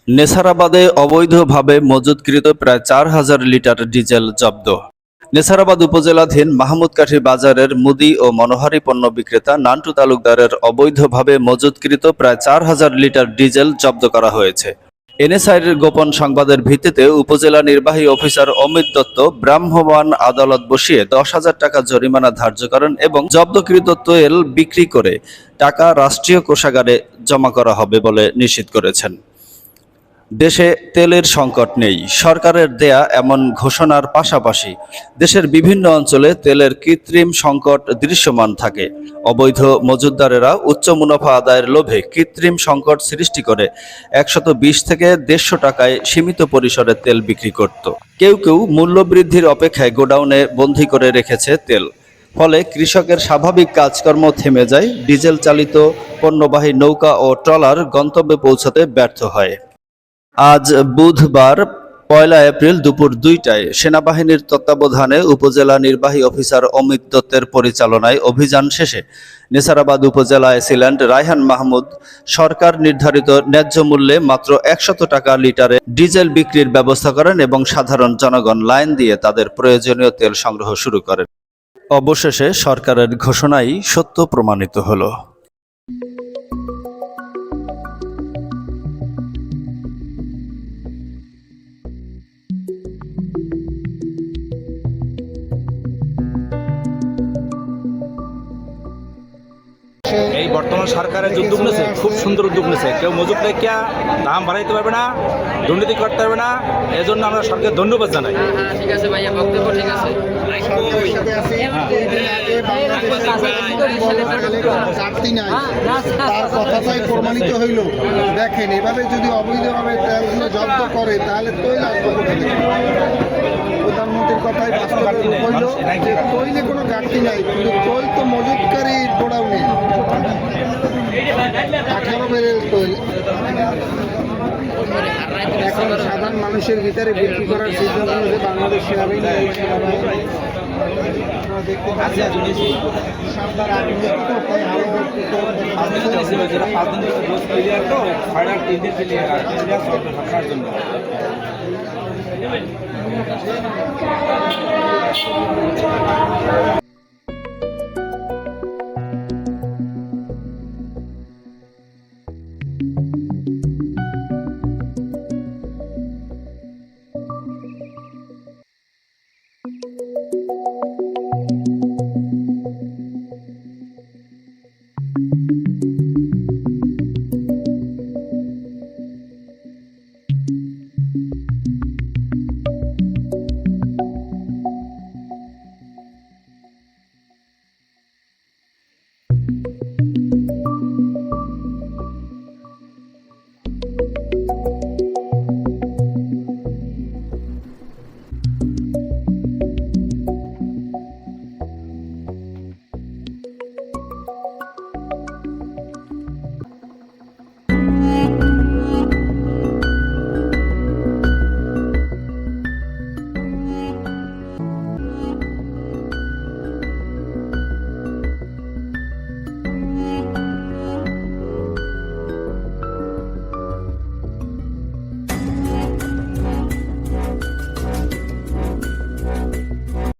নেছারাবাদে অবৈধভাবে মজুতকৃত প্রায় ৪,০০০ litre diesel জব্দ। নেছারাবাদ উপজেলাধীন মাহমুদকাঠি বাজারের মুদি ও মনোহারী পণ্য বিক্রেতা নান্টু তালুকদারের অবৈধভাবে মজুতকৃত প্রায় ৪,০০০ লিটার ডিজেল জব্দ করা হয়েছে। এনএসআইর গোপন সংবাদের ভিত্তিতে উপজেলা নির্বাহী অফিসার অমিত দত্ত ভ্রাম্যমাণ আদালত বসিয়ে ১০,০০০ টাকা জরিমানা ধার্য করেন এবং জব্দকৃত তেল বিক্রি করে টাকা রাষ্ট্রীয় কোষাগারে জমা করা হবে বলে নিশ্চিত করেছেন। দেশে তেলের সংকট নেই, সরকারের দেয়া এমন ঘোষণার পাশাপাশি দেশের বিভিন্ন অঞ্চলে তেলের কৃত্রিম সংকট দৃশ্যমান থাকে। অবৈধ মজুতদারেরা উচ্চ মুনাফা আদায়ের লোভে কৃত্রিম সংকট সৃষ্টি করে ১২০ থেকে ১৫০ টাকায় সীমিত পরিসরে তেল বিক্রি করত। কেউ কেউ মূল্যবৃদ্ধির অপেক্ষায় গোডাউনে বন্দী করে রেখেছে তেল। ফলে কৃষকের স্বাভাবিক কাজকর্ম থেমে যায়, ডিজেল চালিত পণ্যবাহী নৌকা ও ট্রলার গন্তব্যে পৌঁছাতে ব্যর্থ হয়। আজ বুধবার ১ এপ্রিল দুপুর ২টায় সেনাবাহিনীর তত্ত্বাবধানে উপজেলা নির্বাহী অফিসার অমিত দত্তের পরিচালনায় অভিযান শেষে নেছারাবাদ উপজেলা অ্যাসিল্যান্ট রায়হান মাহমুদ সরকার নির্ধারিত ন্যায্য মূল্যে মাত্র ১০০ টাকা লিটারে ডিজেল বিক্রির ব্যবস্থা করেন এবং সাধারণ জনগণ লাইন দিয়ে তাদের প্রয়োজনীয় তেল সংগ্রহ শুরু করেন। অবশেষে সরকারের ঘোষণাই সত্য প্রমাণিত হলো। এই বর্তমান সরকারের যে উদ্যোগ নিয়েছে খুব সুন্দর উদ্যোগ নিয়েছে। কেউ মজুত রেখে দাম বাড়াইতে পারবে না, দুর্নীতি করতে পারবে না। এজন্য আমরা সরকারকে ধন্যবাদ জানাই। ঠিক আছে ভাইয়া, বক্তব্য ঠিক আছে। তার কথাটাই প্রমাণিত হইল। দেখেন, এভাবে যদি অবৈধভাবে তেলগুলো জব্দ করে তাহলে তৈল আসবে কোথা থেকে? প্রধানমন্ত্রীর কথাই বাস্তবায়ন হইল যে তৈলে কোনো ঘাটতি নাই, কিন্তু তৈল তো মজুতকারী গোডাউনে 18 ব্যারেল তৈল এখন সাধারণ মানুষের ভিতরে বিক্রি করার সিদ্ধান্ত নিয়েছে বাংলাদেশ সেনাবাহিনী। জন্য